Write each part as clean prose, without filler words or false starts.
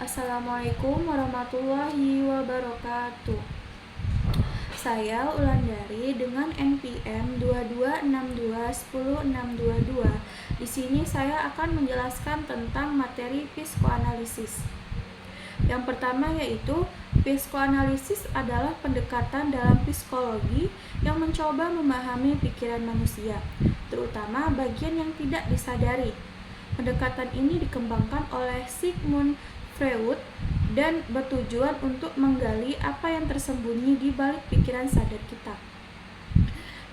Assalamualaikum warahmatullahi wabarakatuh. Saya Ulandari dengan NPM 22621062. Di sini saya akan menjelaskan tentang materi psikoanalisis. Yang pertama yaitu psikoanalisis adalah pendekatan dalam psikologi yang mencoba memahami pikiran manusia, terutama bagian yang tidak disadari. Pendekatan ini dikembangkan oleh Sigmund Freud dan bertujuan untuk menggali apa yang tersembunyi di balik pikiran sadar kita.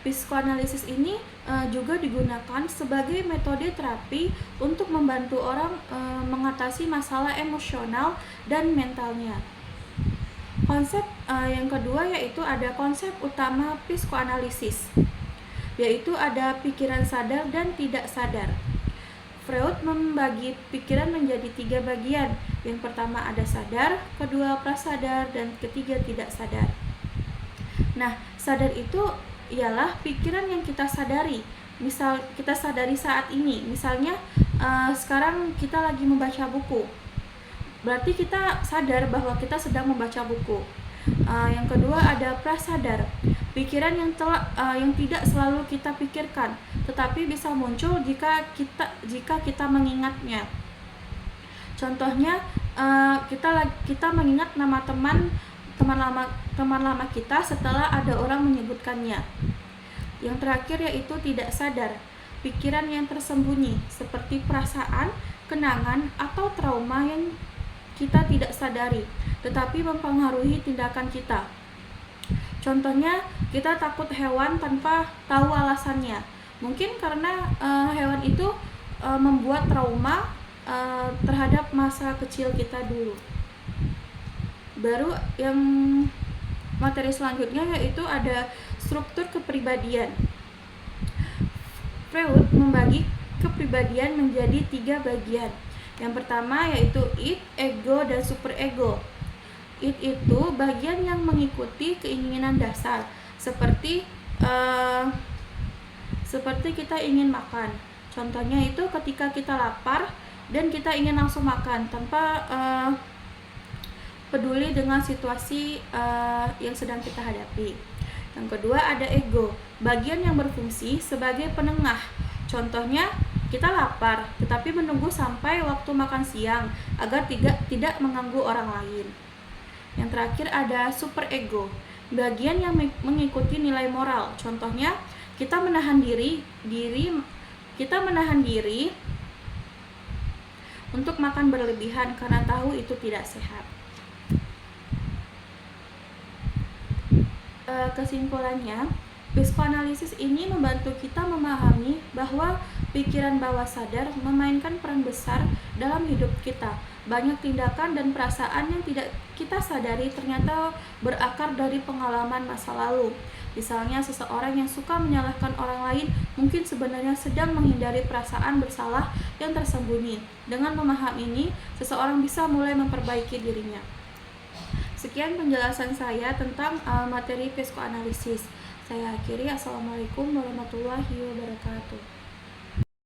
Psikoanalisis ini juga digunakan sebagai metode terapi untuk membantu orang mengatasi masalah emosional dan mentalnya. Konsep yang kedua yaitu ada konsep utama psikoanalisis, yaitu ada pikiran sadar dan tidak sadar. Freud membagi pikiran menjadi 3 bagian. Yang pertama ada sadar, kedua prasadar, dan ketiga tidak sadar. Nah, sadar itu ialah pikiran yang kita sadari. Misal kita sadari saat ini, misalnya sekarang kita lagi membaca buku. Berarti kita sadar bahwa kita sedang membaca buku. Yang kedua ada prasadar, pikiran yang tidak selalu kita pikirkan, tetapi bisa muncul jika kita mengingatnya. Contohnya kita mengingat nama teman lama kita setelah ada orang menyebutkannya. Yang terakhir yaitu tidak sadar, pikiran yang tersembunyi seperti perasaan, kenangan, atau trauma yang kita tidak sadari, tetapi mempengaruhi tindakan kita. Contohnya, kita takut hewan tanpa tahu alasannya. Mungkin karena hewan itu membuat trauma terhadap masa kecil kita dulu. Baru yang materi selanjutnya yaitu ada struktur kepribadian. Freud membagi kepribadian menjadi 3 bagian. Yang pertama yaitu id, ego, dan superego. Id itu bagian yang mengikuti keinginan dasar, seperti kita ingin makan. Contohnya itu ketika kita lapar dan kita ingin langsung makan tanpa peduli dengan situasi yang sedang kita hadapi. Yang kedua ada ego, bagian yang berfungsi sebagai penengah. Contohnya kita lapar, tetapi menunggu sampai waktu makan siang agar tidak mengganggu orang lain. Yang terakhir ada superego, bagian yang mengikuti nilai moral. Contohnya kita menahan diri untuk makan berlebihan karena tahu itu tidak sehat. Kesimpulannya, psikoanalisis ini membantu kita memahami bahwa pikiran bawah sadar memainkan peran besar dalam hidup kita. Banyak tindakan dan perasaan yang tidak kita sadari ternyata berakar dari pengalaman masa lalu. Misalnya seseorang yang suka menyalahkan orang lain mungkin sebenarnya sedang menghindari perasaan bersalah yang tersembunyi. Dengan memahami ini, seseorang bisa mulai memperbaiki dirinya. Sekian penjelasan saya tentang materi psikoanalisis. Saya akhiri. Assalamualaikum warahmatullahi wabarakatuh.